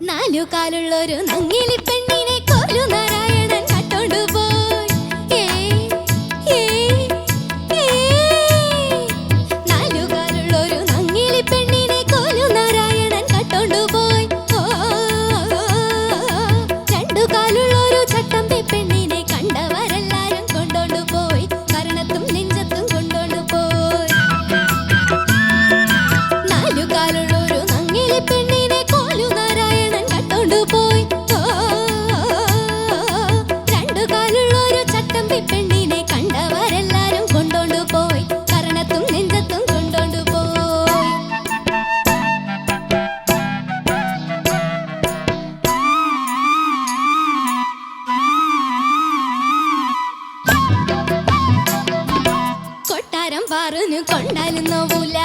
നാലു കാലുള്ളൊരു നങ്ങിലി പെണ്ണിനെ കൊലു നാരായണൻ കട്ടോണ്ടു പോയി. നാലു കാലുള്ളൊരു നങ്ങിലി പെണ്ണിനെ കൊലു നാരായണൻ കട്ടോണ്ടു പോയി. രണ്ടു കാലുള്ളൊരു ചട്ടമ്പി പെണ്ണിനെ കണ്ടവരെല്ലാരും കൊണ്ടോണ്ടു പോയി. കരണത്തും നെഞ്ചത്തും കൊണ്ടോണ്ടു പോയി. നാലു കാലുള്ളൊരു നങ്ങിലി പെണ്ണിനെ കൊലു നാരായണൻ കട്ടോണ്ടു പോയി. രണ്ടു കാലുള്ളൊരു ചട്ടമ്പി പെണ്ണിനെ കണ്ടവരെല്ലാരും കൊണ്ടോണ്ടു പോയി. കരണത്തും നെഞ്ചത്തും കൊണ്ടോണ്ടു പോയി. കൊട്ടാരം പറഞ്ഞു കൊണ്ടാലും നോവൂല.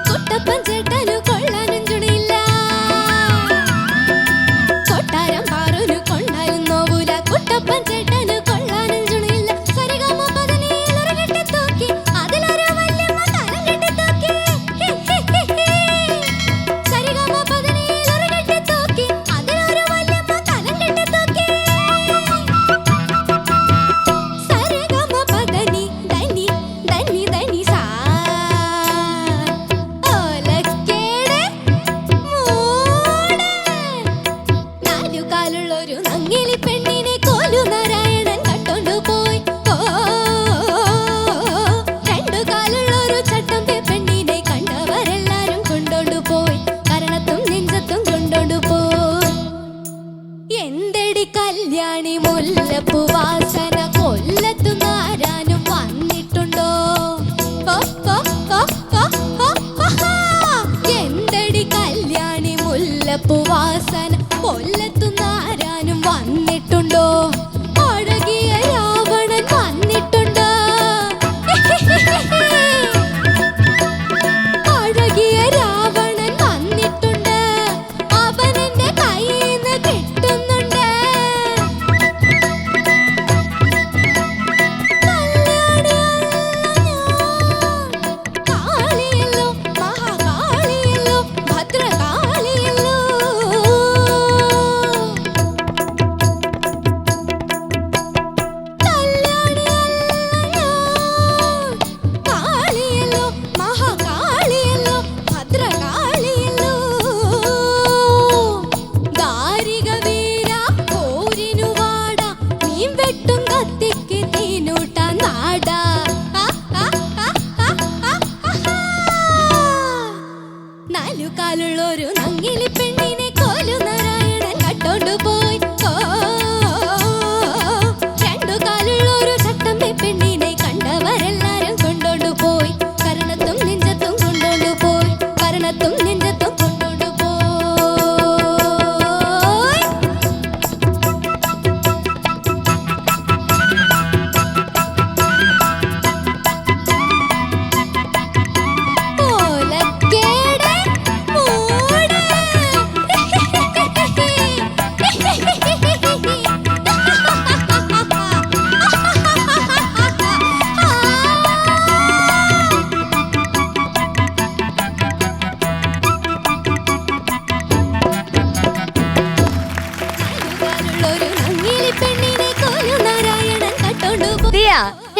കുട്ടപ്പൻ ചേട്ടനു കൊള്ളാനും ചുണിയില്ല. കൊട്ടാരം പറഞ്ഞു കൊണ്ടാലും നോവൂല. കുട്ടപ്പൻ ചേട്ടനു കൊള്ളാനും ചുണിയില്ല. സരിഗമ പദനിയിൽ ഒരു കെട്ടി തൂക്കി, അതിലൊരു വല്യമ്മ കലം കെട്ടി തൂക്കി. സരിഗമ പദനിയിൽ ഒരു കെട്ടി തൂക്കി, അതിലൊരു വല്യമ്മ കലം കെട്ടി തൂക്കി.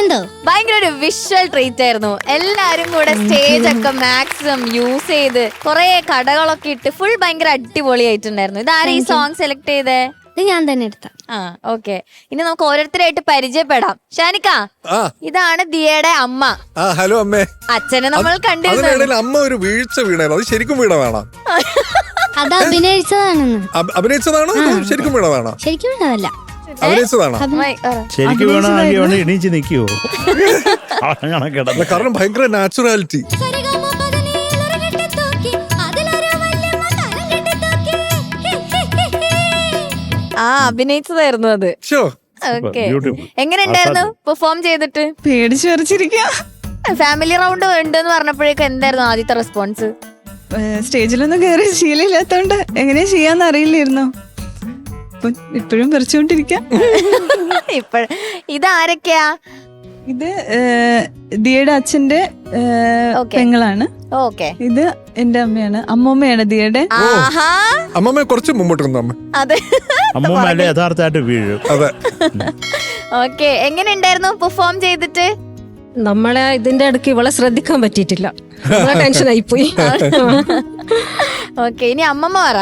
എന്തോ ഭയങ്കര ഒരു വിഷ്വൽ ട്രീറ്റ് ആയിരുന്നു. എല്ലാരും കൂടെ സ്റ്റേജ് ഒക്കെ മാക്സിമം യൂസ് ചെയ്ത് കുറെ കടകളൊക്കെ ഇട്ട് ഫുൾ ഭയങ്കര അടിപൊളിയായിട്ടുണ്ടായിരുന്നു. ഇതാരും ഈ സോങ് സെലക്ട് ചെയ്തേ? ഇത് ഞാൻ തന്നെ എടുത്ത. ആ ഓക്കെ. ഇനി നമുക്ക് ഓരോരുത്തരായിട്ട് പരിചയപ്പെടാം. ഷാനിക്ക, ആ ഇതാണ് ദിയയുടെ അമ്മ. ആ ഹലോ അമ്മേ. അച്ഛനെ നമ്മൾ കണ്ടിരുന്നു. അതിനിടയിൽ അമ്മ ഒരു വീഴ്ച വീണായിരുന്നു. അത് ശരിക്കും വീണതാണോ? അത് അഭിനയിച്ചതാണെന്ന്. അഭിനയിച്ചതാണോ ശരിക്കും വീണതാണോ? ശരിക്കും വീണതല്ല, അഭിനയിച്ചതാണോ? ശരിക്കും വേണമെങ്കിൽ എണീച്ച് നിൽക്കുവോ? അങ്ങനെ കിടന്നു. കാരണം ഭയങ്കര നാച്ചുറാലിറ്റി. ആ അഭിനയിച്ചതായിരുന്നു അത്. ഓക്കെ. എങ്ങനെ ഉണ്ടായിരുന്നു പെർഫോം ചെയ്തിട്ട്? പേടിച്ചു വരച്ചിരിക്കുക. ഫാമിലി റൗണ്ട് ഉണ്ടെന്ന് പറഞ്ഞപ്പോഴേക്കും എന്തായിരുന്നു ആദ്യത്തെ റെസ്പോൺസ്? സ്റ്റേജിലൊന്നും കയറി ശീലമില്ലാത്തോണ്ട് എങ്ങനെയാ ചെയ്യാന്ന് അറിയില്ലായിരുന്നു. ഇപ്പോഴും പറിച്ചുകൊണ്ടിരിക്കാം. ഇതാരൊക്കെയാ? ഇത് ദിയയുടെ അച്ഛന്റെ പെങ്ങളാണ്. ഓക്കെ. ഇത് എന്റെ അമ്മയാണ്, അമ്മൂമ്മയാണ് ദിയയുടെ. ആഹാ, അമ്മമ്മ കുറച്ച് മുമ്പോട്ട് വന്നു അമ്മ. അതെ. അമ്മൂമ്മ യഥാർത്ഥമായിട്ട് വീഴും. അതെ. ഓക്കെ. എങ്ങനെ ഉണ്ടായിരുന്നു പെർഫോം ചെയ്തിട്ട്? നമ്മളെ ഇതിന്റെ ഇടയ്ക്ക് ഇവളെ ശ്രദ്ധിക്കാൻ പറ്റിയിട്ടില്ല, ടെൻഷൻ ആയിപ്പോയി. ഓക്കെ. ഇനി അമ്മമ്മ പറ.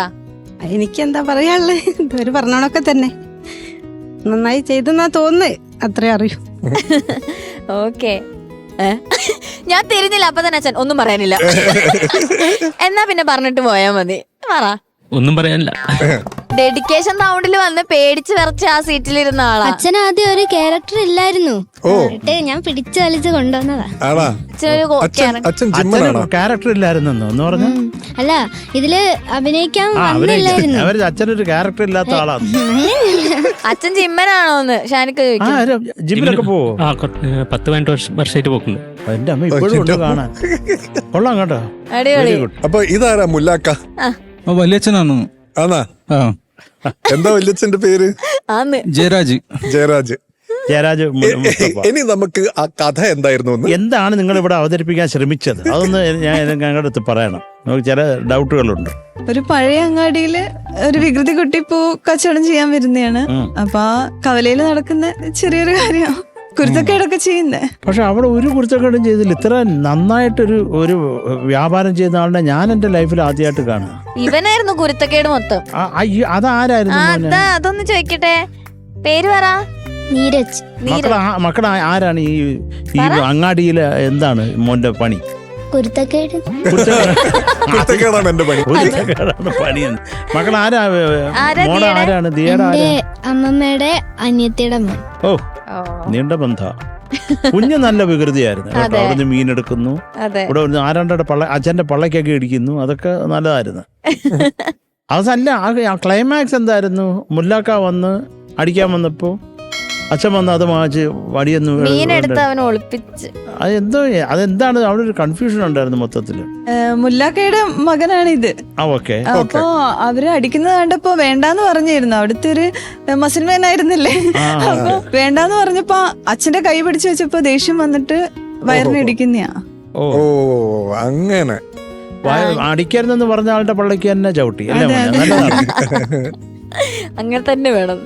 എനിക്ക് എന്താ പറയാനുള്ളത്, ഇതൊരു പറഞ്ഞോണൊക്കെ തന്നെ നന്നായി ചെയ്തെന്നാ തോന്നുന്നേ, അത്രേ അറിയൂ. ഓക്കെ. ഞാൻ തിരിഞ്ഞില്ല, അപ്പൊ തന്നെ അച്ഛൻ ഒന്നും പറയാനില്ല. എന്നാ പിന്നെ പറഞ്ഞിട്ട് പോയാ മതി. പറ. ഒന്നും പറയാനില്ല. ഡെഡിക്കേഷൻ റൗണ്ടിൽ വന്ന് പേടിച്ച് വിറച്ച് ആ സീറ്റിലിരുന്ന ആളാ. അച്ഛൻ ആദ്യം ഒരു ക്യാരക്ടർ ഇല്ലായിരുന്നു, എന്നിട്ട് ഞാൻ പിടിച്ചു വലിച്ച് കൊണ്ടുവന്നതാ. അച്ഛൻ ജിമ്മനാണോ? ക്യാരക്ടർ ഇല്ലായിരുന്നു എന്ന് പറഞ്ഞു. അല്ല, ഇതില് അഭിനയിക്കാൻ വന്നില്ലായിരുന്നു. അവര് അച്ഛനൊരു ക്യാരക്ടർ ഇല്ലാത്ത ആളാണ്. അച്ഛൻ ജിമ്മനാണോന്ന് ഷാനിക്ക് ചോദിക്കും. ജിമ്മിലൊക്കെ പോവോ? 10-12 വർഷമായിട്ട് പോക്കുന്നുണ്ട്. എന്റെ അമ്മ ഇപ്പോഴും ഉണ്ട് കാണാൻ. കൊള്ളാം കേട്ടോ. അടിപൊളി. അപ്പൊ ഇതാരാ മുല്ലാക്ക? വലിയച്ഛനാണോ? ആന്നാ? എന്താ വല്യച്ഛന്റെ പേര്? ജയരാജ്. ജയരാജ്. ജയരാജ്. ഇനി നമുക്ക് ആ കഥ എന്തായിരുന്നു? എന്താണ് നിങ്ങൾ ഇവിടെ അവതരിപ്പിക്കാൻ ശ്രമിച്ചത്? അതൊന്ന് ഞാൻ ഞങ്ങളുടെ അടുത്ത് പറയണം. നമുക്ക് ചില ഡൗട്ടുകളുണ്ട്. ഒരു പഴയ അങ്ങാടിയില് ഒരു വികൃതി കുട്ടി പൂ കച്ചവടം ചെയ്യാൻ വരുന്നതാണ്. അപ്പൊ ആ കവലയില് നടക്കുന്ന ചെറിയൊരു കാര്യം, കുരുത്തക്കേടൊക്കെ ചെയ്യുന്നേ. പക്ഷെ അവിടെ ഒരു കുരുത്തക്കേടും ചെയ്തില്ല. ഇത്ര നന്നായിട്ടൊരു ഒരു വ്യാപാരം ചെയ്യുന്ന ആളുടെ ഞാൻ എന്റെ ലൈഫിൽ ആദ്യമായിട്ട് കാണുക. ഇവനായിരുന്നു കുരുത്തക്കേട് മൊത്തം. അതാരായിരുന്നു? അതൊന്ന് ചോദിക്കട്ടെ, പേര് പറ. നീരജ്. മക്കളെ ആരാണ് ഈ അങ്ങാടിയിലെ എന്താണ് മോന്റെ പണി? കുരുത്തക്കേട്. കുരുത്തക്കേടാണ് എന്റെ പണി. കുരുത്തക്കേടാണ് പണിയെന്ന്. മക്കൾ ആരാണ്? ദിയയുടെ അമ്മമ്മയുടെ അനിയത്തിയുടെ മോൻ. ഓ, നീണ്ട ബന്ധ. കുഞ്ഞ് നല്ല വികൃതിയായിരുന്നു കേട്ടോ. അവിടുന്ന് മീനെടുക്കുന്നു, ഇവിടെ ആരാണ്ടയുടെ അച്ഛന്റെ പള്ളക്കൊക്കെ ഇടിക്കുന്നു. അതൊക്കെ നല്ലതായിരുന്നു. അതല്ല, ക്ലൈമാക്സ് എന്തായിരുന്നു? മുല്ലാക്ക വന്ന് അടിക്കാൻ വന്നപ്പോ അച്ഛൻ വന്ന് അത് വാങ്ങിച്ച് വടിയൊന്നും അതെന്താണ്? അവിടെ ഒരു കൺഫ്യൂഷൻ ഉണ്ടായിരുന്നു മൊത്തത്തില്. മുല്ലാക്കയുടെ മകനാണ് ഇത്. ഓക്കെ. അപ്പൊ അവര് അടിക്കുന്നത് കണ്ടപ്പോ വേണ്ടാന്ന് പറഞ്ഞിരുന്നു. അവിടുത്തെ ഒരു മസിൽമാൻ ആയിരുന്നില്ലേ, അപ്പൊ വേണ്ടാന്ന് പറഞ്ഞപ്പോ അച്ഛന്റെ കൈ പിടിച്ചു വെച്ചപ്പോ ദേഷ്യം വന്നിട്ട് വയറിന് ഇടിക്കുന്നയാ. ഓ അങ്ങനെ. അടിക്കരുതെന്ന് പറഞ്ഞ ആളുടെ പള്ളക്ക് തന്നെ ചവിട്ടി അല്ലേ? അങ്ങനെ തന്നെ വേണം.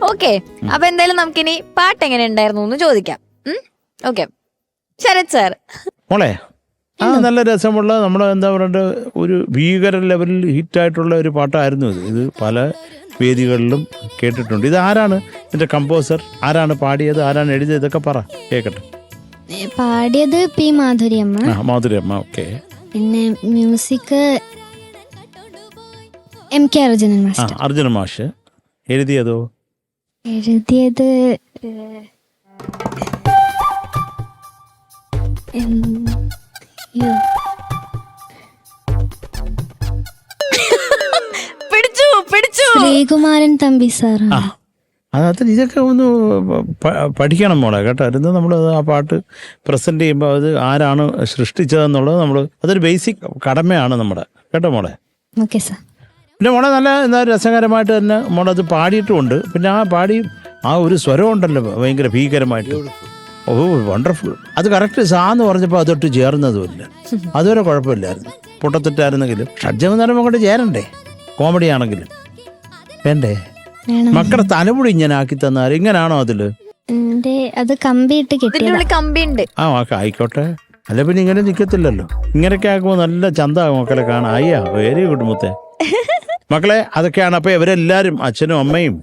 ഓക്കെ. അപ്പൊ എന്തായാലും നമുക്കിനി പാട്ട് എങ്ങനെ ഉണ്ടായിരുന്നു എന്ന് ചോദിക്കാം. Okay, Sharath sir. മോളെ, നല്ല രസമുള്ള നമ്മുടെ എന്താ പറയണ്ട ഒരു ഭീകര ലെവലിൽ ഹിറ്റായിട്ടുള്ള ഒരു പാട്ടായിരുന്നു ഇത്. ഇത് പല വേദികളിലും കേട്ടിട്ടുണ്ട്. ഇത് ആരാണ് ഇതിന്റെ കമ്പോസർ? ആരാണ് പാടിയത്? ആരാണ് എഴുതിയത്? ഇതൊക്കെ പറ കേക്കട്ടെ. പാടിയത് പി മാധുരിയമ്മ. മാധുരിയമ്മ. ഓക്കെ. പിന്നെ music MK Arjunan master. Arjunan മാഷ്. എഴുതിയത് ശ്രീകുമാരൻ തമ്പി സാർ. അത് ഇതൊക്കെ ഒന്ന് പഠിക്കണം മോളെ കേട്ടോ. ഇരുന്ന് നമ്മൾ ആ പാട്ട് പ്രസന്റ് ചെയ്യുമ്പോൾ അത് ആരാണ് സൃഷ്ടിച്ചതെന്നുള്ളത് നമ്മൾ അതൊരു ബേസിക് കടമയാണ് നമ്മുടെ, കേട്ടോ മോളെ. Okay sir. പിന്നെ മോളെ നല്ല എന്താ രസകരമായിട്ട് തന്നെ മോളത് പാടിയിട്ടുമുണ്ട്. പിന്നെ ആ ഒരു സ്വരം ഉണ്ടല്ലോ ഭയങ്കര ഭീകരമായിട്ട്. ഓ വണ്ടർഫുൾ. അത് കറക്റ്റ് സാന്ന് പറഞ്ഞപ്പോൾ അതൊട്ട് ചേർന്നതുമില്ല. അതുവരെ കുഴപ്പമില്ലായിരുന്നു. പൊട്ടത്തിട്ടായിരുന്നെങ്കിലും ഷഡ്ജമെന്ന് പറയുമ്പോൾ കൊണ്ട് ചേരണ്ടേ? കോമഡി ആണെങ്കിലും വേണ്ടേ? മക്കളുടെ തലമുടി ഇങ്ങനെ ആക്കി തന്നാൽ ഇങ്ങനാണോ അതില്? അത് കമ്പിയിട്ട് ഇതിന്റെ കിട്ടിയതാ. ഉള്ളിൽ കമ്പി ഉണ്ട്. ആയിക്കോട്ടെ. അല്ല പിന്നെ ഇങ്ങനെ നിൽക്കത്തില്ലല്ലോ. ഇങ്ങനെയൊക്കെ ആക്കുമ്പോൾ നല്ല ചന്താകും മക്കളെ കാണാൻ. അയ്യാ, വെരി ഗുഡ് മുത്തേ. മക്കളെ അതൊക്കെയാണ്. അപ്പൊ ഇവരെല്ലാരും അച്ഛനും അമ്മയും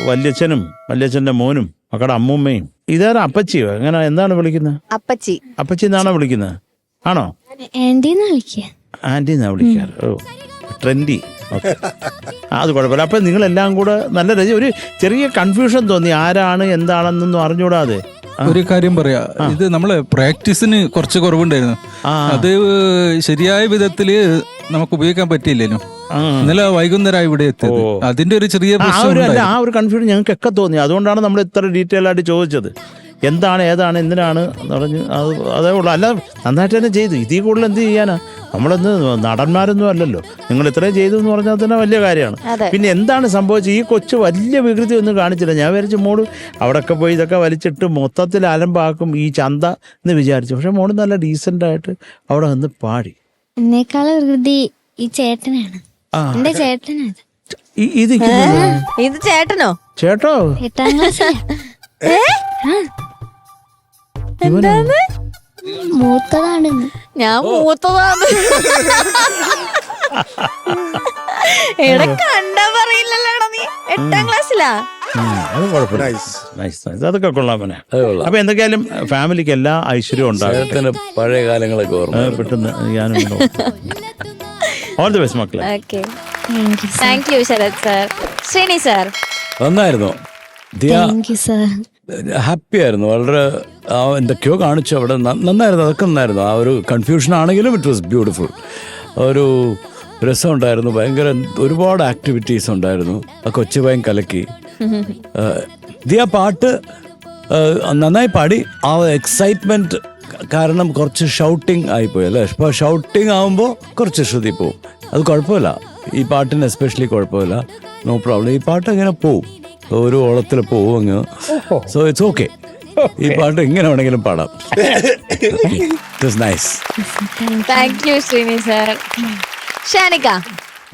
വല്യച്ഛനും വല്യച്ഛന്റെ മോനും മക്കളുടെ അമ്മൂമ്മയും. ഇതാരും അപ്പച്ചിയോ എങ്ങനെ എന്താണ് വിളിക്കുന്നത്? അപ്പച്ചി. അപ്പച്ചി എന്നാണോ വിളിക്കുന്നത്? ആണോ? ആന്റിന്ന് വിളിക്കുക. ആന്റി എന്നാ വിളിക്കാറ്. ഓ, ട്രെൻഡി. ഓക്കെ, അത് കുഴപ്പമില്ല. അപ്പൊ നിങ്ങളെല്ലാം കൂടെ നല്ല ഒരു ചെറിയ കൺഫ്യൂഷൻ തോന്നി, ആരാണ് എന്താണെന്നൊന്നും അറിഞ്ഞൂടാതെ. ഒരു കാര്യം പറയാ, ഇത് നമ്മളെ പ്രാക്ടീസിന് കുറച്ച് കുറവുണ്ടായിരുന്നു. അത് ശരിയായ വിധത്തില് നമുക്ക് ഉപയോഗിക്കാൻ പറ്റിയില്ലേനു. ഇന്നലെ വൈകുന്നേരം ഇവിടെ എത്തിയത്. അതിന്റെ ഒരു ചെറിയ ആ ഒരു കൺഫ്യൂഷൻ ഞങ്ങൾക്കൊക്കെ തോന്നി. അതുകൊണ്ടാണ് നമ്മൾ ഇത്ര ഡീറ്റെയിൽ ആയിട്ട് ചോദിച്ചത്. എന്താണ് ഏതാണ് എന്തിനാണ് എന്ന് പറഞ്ഞ് അതേ ഉള്ളൂ. അല്ല, നന്നായിട്ട് തന്നെ ചെയ്തു. ഇതിൽ കൂടുതൽ എന്ത് ചെയ്യാനാ? നമ്മളെന്ത് നടന്മാരൊന്നും അല്ലല്ലോ. നിങ്ങൾ ഇത്രയും ചെയ്തു എന്ന് പറഞ്ഞാൽ തന്നെ വലിയ കാര്യമാണ്. പിന്നെ എന്താണ് സംഭവിച്ചത്? ഈ കൊച്ചു വലിയ വികൃതി ഒന്നും കാണിച്ചില്ല. ഞാൻ വിചാരിച്ചു മോള് അവിടെയൊക്കെ പോയി ഇതൊക്കെ വലിച്ചിട്ട് മൊത്തത്തിൽ അലമ്പാക്കും ഈ ചന്ത എന്ന് വിചാരിച്ചു. പക്ഷെ മോള് നല്ല ഡീസൻ്റ് ആയിട്ട് അവിടെ വന്ന് പാടി. എന്നെക്കാൾ വികൃതി ഈ ചേട്ടനാണ്. എന്റെ ചേട്ടനാണ്. ഇത് ചേട്ടനോ? ചേട്ടോ? 8ാം ക്ലാസ്സിലാ. എന്താണ്? മൂത്തതാണെന്ന്. ഞാൻ മൂത്തതാണ്. എടാ കണ്ടാ പറയില്ലല്ലോടാ നീ. 8ാം ക്ലാസ്സിലാ. അത് കുഴപ്പമില്ല. അതൊക്കെ കൊള്ളാം. അപ്പൊ എന്തൊക്കെയാലും ഫാമിലിക്ക് എല്ലാ ഐശ്വര്യവും ഉണ്ടാകും. പഴയ കാലങ്ങളൊക്കെ ഓർമ്മ പെട്ടെന്ന് ഞാനും ഓൾ ദി ബെസ്റ്റ് മക്കളെ. Okay, thank you Sharath sir. Sreeni sir നന്നായിരുന്നു. Thank you sir. ഹാപ്പി ആയിരുന്നു. വളരെ എന്തൊക്കെയോ കാണിച്ചു അവിടെ. നന്നായിരുന്നു. അതൊക്കെ നന്നായിരുന്നു. ആ ഒരു കൺഫ്യൂഷൻ ആണെങ്കിലും ഇറ്റ് വാസ് ബ്യൂട്ടിഫുൾ. ഒരു രസമുണ്ടായിരുന്നു. ഭയങ്കര ഒരുപാട് ആക്ടിവിറ്റീസ് ഉണ്ടായിരുന്നു. ആ കൊച്ചു ഭയം കലക്കി. ദിയ പാട്ട് നന്നായി പാടി. ആ എക്സൈറ്റ്മെന്റ് കാരണം കുറച്ച് ഷൗട്ടിങ് ആയിപ്പോയി അല്ലേ? ഇപ്പോൾ ഷൗട്ടിങ് ആകുമ്പോൾ കുറച്ച് ശ്രുതി പോവും. അത് കുഴപ്പമില്ല. ഈ പാട്ടിന് എസ്പെഷ്യലി കുഴപ്പമില്ല. No problem. ഈ പാട്ട് അങ്ങനെ പോവും. ഒരു ഓളത്തിൽ പോവും അങ്ങ്. So it's okay. ഈ പാട്ട് എങ്ങനെ വേണമെങ്കിലും പാടാം. It was nice. Thank you Sreeni sir. Shanika.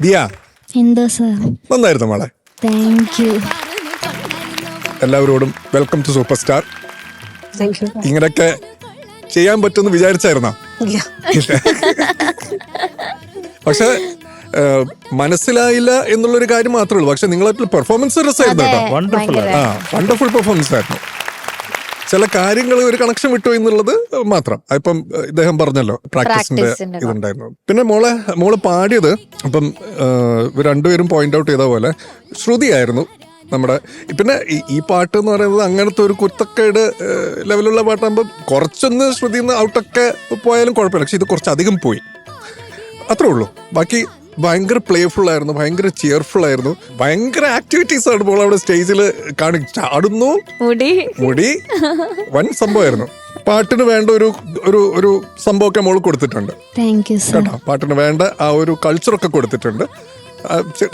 Diya എന്തോ സാർ? നന്നായിരുന്നു മോളെ. Thank you. എല്ലാവരോടും വെൽക്കം ടു സൂപ്പർ സ്റ്റാർ. ഇങ്ങനെയൊക്കെ ചെയ്യാൻ പറ്റുമെന്ന് വിചാരിച്ചായിരുന്നോ? പക്ഷെ മനസ്സിലായില്ല എന്നുള്ളൊരു കാര്യം മാത്രമേ ഉള്ളൂ. പക്ഷെ നിങ്ങളെ പെർഫോമൻസ് രസമായിരുന്നു കേട്ടോ. വണ്ടർഫുൾ പെർഫോമൻസ് ആയിരുന്നു. ചില കാര്യങ്ങൾ ഒരു കണക്ഷൻ വിട്ടു എന്നുള്ളത് മാത്രം. ഇപ്പം ഇദ്ദേഹം പറഞ്ഞല്ലോ പ്രാക്ടീസിന്റെ ഇതുണ്ടായിരുന്നു. പിന്നെ മോള് പാടിയത് അപ്പം രണ്ടുപേരും പോയിന്റ് ഔട്ട് ചെയ്ത പോലെ ശ്രുതിയായിരുന്നു നമ്മുടെ. പിന്നെ ഈ പാട്ട് എന്ന് പറയുന്നത് അങ്ങനത്തെ ഒരു കുത്തക്കേട് ലെവലുള്ള പാട്ടാകുമ്പോൾ കുറച്ചൊന്ന് ശ്രുതിയിൽ നിന്ന് ഔട്ടൊക്കെ പോയാലും കുഴപ്പമില്ല. പക്ഷെ ഇത് കുറച്ചധികം പോയി, അത്രേ ഉള്ളൂ. ബാക്കി ഭയങ്കര പ്ലേഫുൾ ആയിരുന്നു, ഭയങ്കര ചിയർഫുൾ ആയിരുന്നു, ഭയങ്കര ആക്ടിവിറ്റീസ് ആണ് മോൾ അവിടെ സ്റ്റേജിൽ ചാടുന്നു. മുടി വൻ സംഭവമായിരുന്നു. പാട്ടിന് വേണ്ട ഒരു സംഭവമൊക്കെ മോള് കൊടുത്തിട്ടുണ്ട് കേട്ടോ. പാട്ടിന് വേണ്ട ആ ഒരു കൾച്ചറൊക്കെ കൊടുത്തിട്ടുണ്ട്.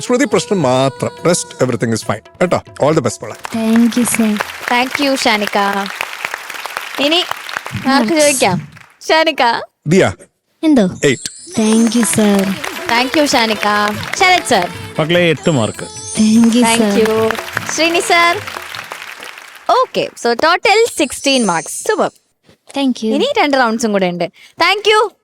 ശ്രുതി പ്രശ്നം മാത്രം. റെസ്റ്റ് എവറിത്തിങ് ഇസ് ഫൈൻ കേട്ടോ. ഓൾ ദി ബെസ്റ്റ് മോളെ. Thank you Shanika. ഇനി ആർക്ക് ചോദിക്കാം? ഷാനിക. ദിയ. എന്തോ? 8. Thank you sir. Thank you Shanika. Sharath sir. മക്കളെ 8 mark. Thank you Sreeni sir. Okay, so total 16 marks. Super. Thank you. ഇനി 2 റൗണ്ട്സും കൂടെ ഉണ്ട്. Thank you